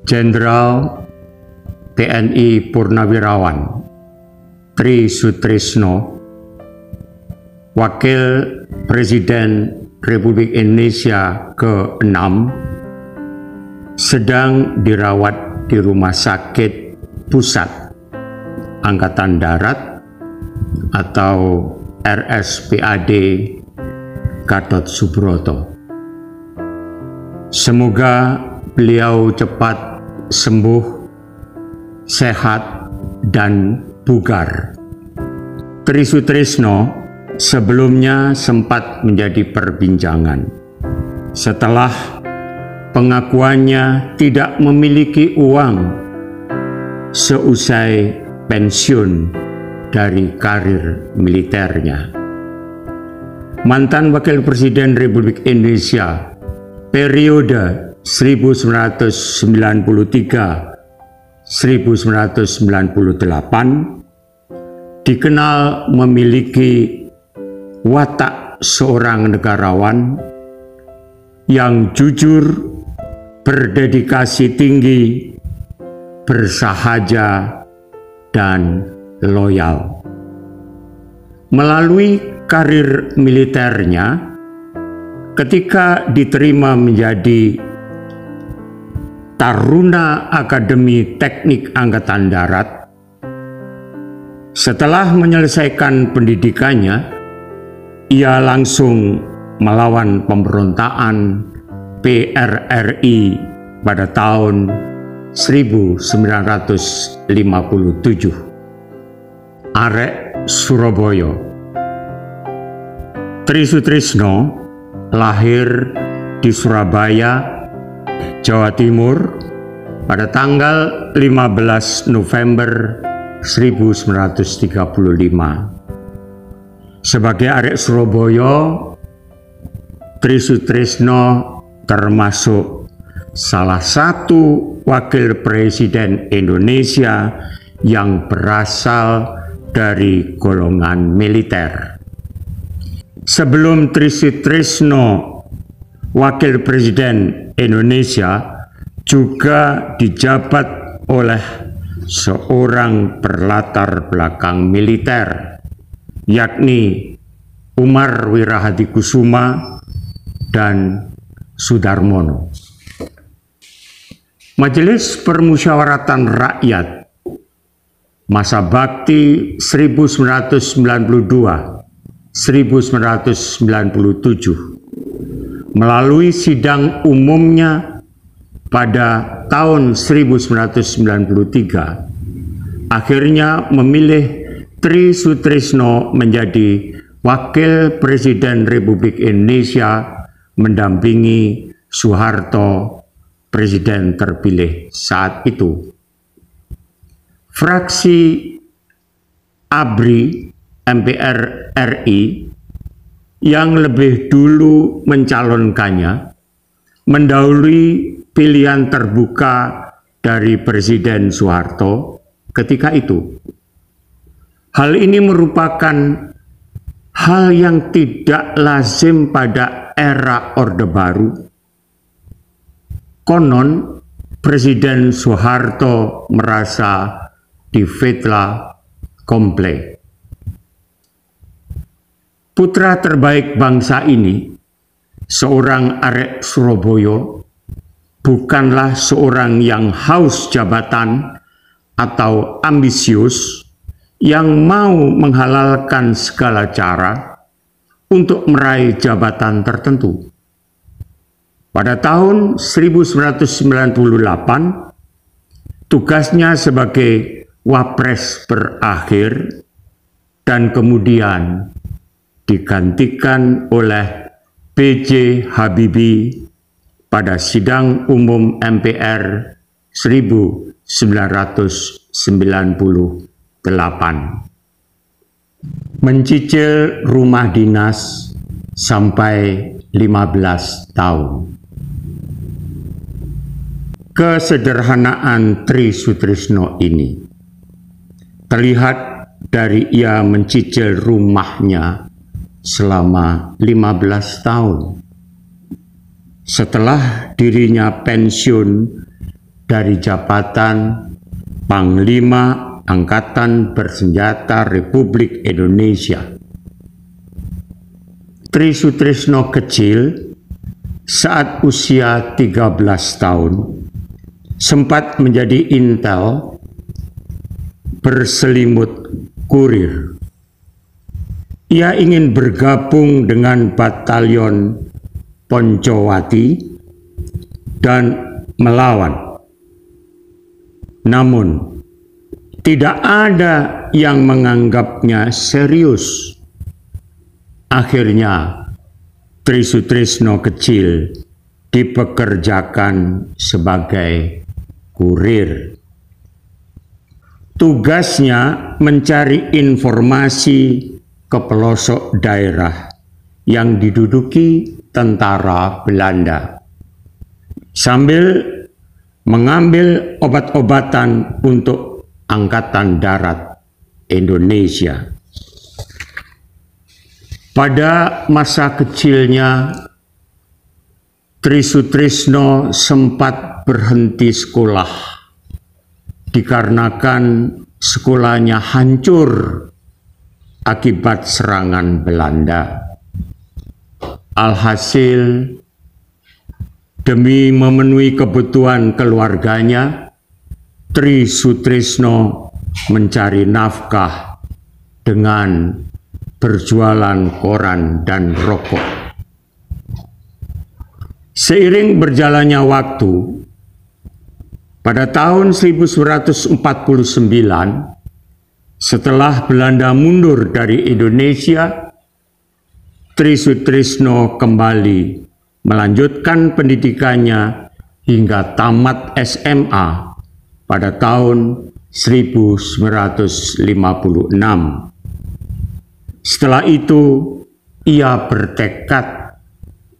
Jenderal TNI Purnawirawan Tri Sutrisno, Wakil Presiden Republik Indonesia ke-6, sedang dirawat di Rumah Sakit Pusat Angkatan Darat atau RSPAD Gatot Subroto. Semoga beliau cepat sembuh, sehat, dan bugar. Tri Sutrisno sebelumnya sempat menjadi perbincangan setelah pengakuannya tidak memiliki uang seusai pensiun dari karir militernya. Mantan Wakil Presiden Republik Indonesia periode 1993-1998 dikenal memiliki watak seorang negarawan yang jujur, berdedikasi tinggi, bersahaja, dan loyal. Melalui karir militernya, ketika diterima menjadi Taruna Akademi Teknik Angkatan Darat, setelah menyelesaikan pendidikannya, ia langsung melawan pemberontakan PRRI pada tahun 1957. Arek Surabaya. Tri Sutrisno lahir di Surabaya, Jawa Timur pada tanggal 15 November 1935. Sebagai arek Surabaya, Tri Sutrisno termasuk salah satu wakil presiden Indonesia yang berasal dari golongan militer. Sebelum Tri Sutrisno Wakil Presiden Indonesia juga dijabat oleh seorang berlatar belakang militer, yakni Umar Wirahadikusuma dan Sudarmono. Majelis Permusyawaratan Rakyat masa bakti 1992-1997 melalui sidang umumnya pada tahun 1993 akhirnya memilih Tri Sutrisno menjadi Wakil Presiden Republik Indonesia mendampingi Soeharto, Presiden terpilih saat itu. Fraksi ABRI MPR RI yang lebih dulu mencalonkannya mendahului pilihan terbuka dari Presiden Soeharto ketika itu. Hal ini merupakan hal yang tidak lazim pada era Orde Baru. Konon Presiden Soeharto merasa difitnah komplek. Putra terbaik bangsa ini, seorang arek Surabaya, bukanlah seorang yang haus jabatan atau ambisius yang mau menghalalkan segala cara untuk meraih jabatan tertentu. Pada tahun 1998, tugasnya sebagai Wapres berakhir dan kemudian digantikan oleh B.J. Habibie pada sidang umum MPR 1998. Mencicil rumah dinas sampai 15 tahun. Kesederhanaan Tri Sutrisno ini terlihat dari ia mencicil rumahnya selama 15 tahun. Setelah dirinya pensiun dari jabatan Panglima Angkatan Bersenjata Republik Indonesia. Tri Sutrisno kecil saat usia 13 tahun sempat menjadi intel berselimut kurir. Ia ingin bergabung dengan batalion Poncowati dan melawan. Namun, tidak ada yang menganggapnya serius. Akhirnya, Tri Sutrisno kecil dipekerjakan sebagai kurir. Tugasnya mencari informasi ke pelosok daerah yang diduduki tentara Belanda, sambil mengambil obat-obatan untuk Angkatan Darat Indonesia. Pada masa kecilnya, Tri Sutrisno sempat berhenti sekolah dikarenakan sekolahnya hancur akibat serangan Belanda. Alhasil, demi memenuhi kebutuhan keluarganya, Tri Sutrisno mencari nafkah dengan berjualan koran dan rokok. Seiring berjalannya waktu, pada tahun 1949, setelah Belanda mundur dari Indonesia, Tri Sutrisno kembali melanjutkan pendidikannya hingga tamat SMA pada tahun 1956. Setelah itu, ia bertekad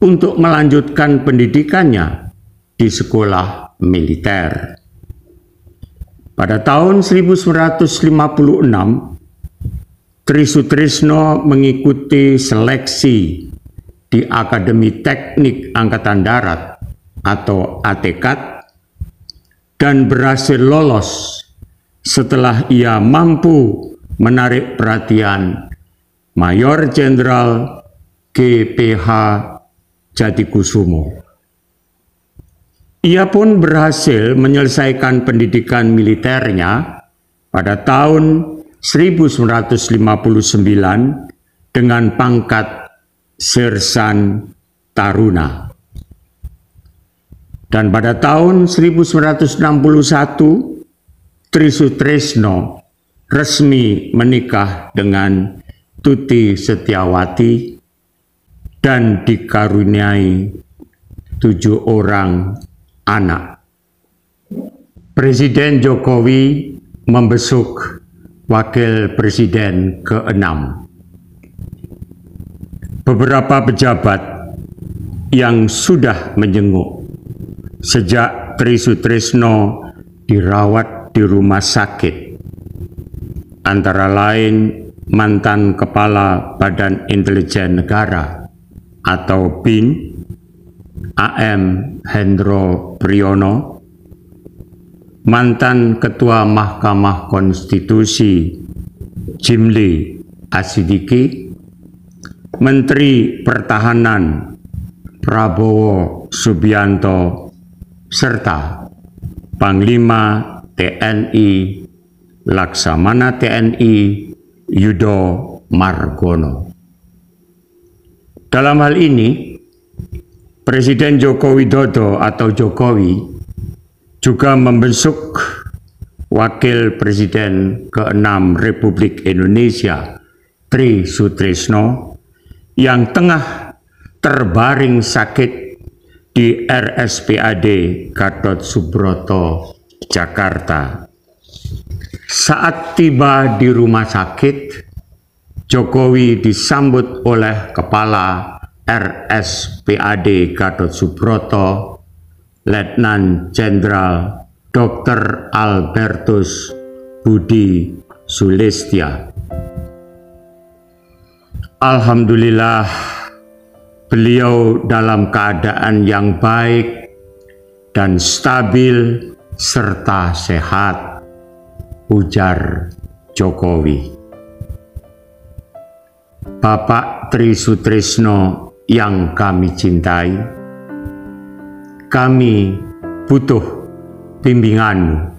untuk melanjutkan pendidikannya di sekolah militer. Pada tahun 1956, Tri Sutrisno mengikuti seleksi di Akademi Teknik Angkatan Darat atau ATKAD dan berhasil lolos setelah ia mampu menarik perhatian Mayor Jenderal G.P.H. Jatikusumo. Ia pun berhasil menyelesaikan pendidikan militernya pada tahun 1959 dengan pangkat Sersan Taruna. Dan pada tahun 1961, Tri Sutrisno resmi menikah dengan Tuti Setiawati dan dikaruniai 7 orang anak. Presiden Jokowi membesuk Wakil Presiden ke-6. Beberapa pejabat yang sudah menjenguk sejak Tri Sutrisno dirawat di rumah sakit, antara lain mantan Kepala Badan Intelijen Negara atau BIN, AM Hendro Priyono, mantan Ketua Mahkamah Konstitusi Jimli Asidiki, Menteri Pertahanan Prabowo Subianto, serta Panglima TNI Laksamana TNI Yudo Margono. Dalam hal ini, Presiden Joko Widodo atau Jokowi juga membesuk Wakil Presiden ke-6 Republik Indonesia, Tri Sutrisno, yang tengah terbaring sakit di RSPAD Gatot Subroto, Jakarta. Saat tiba di rumah sakit, Jokowi disambut oleh Kepala RSPAD Gatot Subroto, Letnan Jenderal Dr. Albertus Budi Sulistya. Alhamdulillah, beliau dalam keadaan yang baik dan stabil serta sehat, ujar Jokowi. Bapak Tri Sutrisno yang kami cintai, kami butuh bimbinganmu.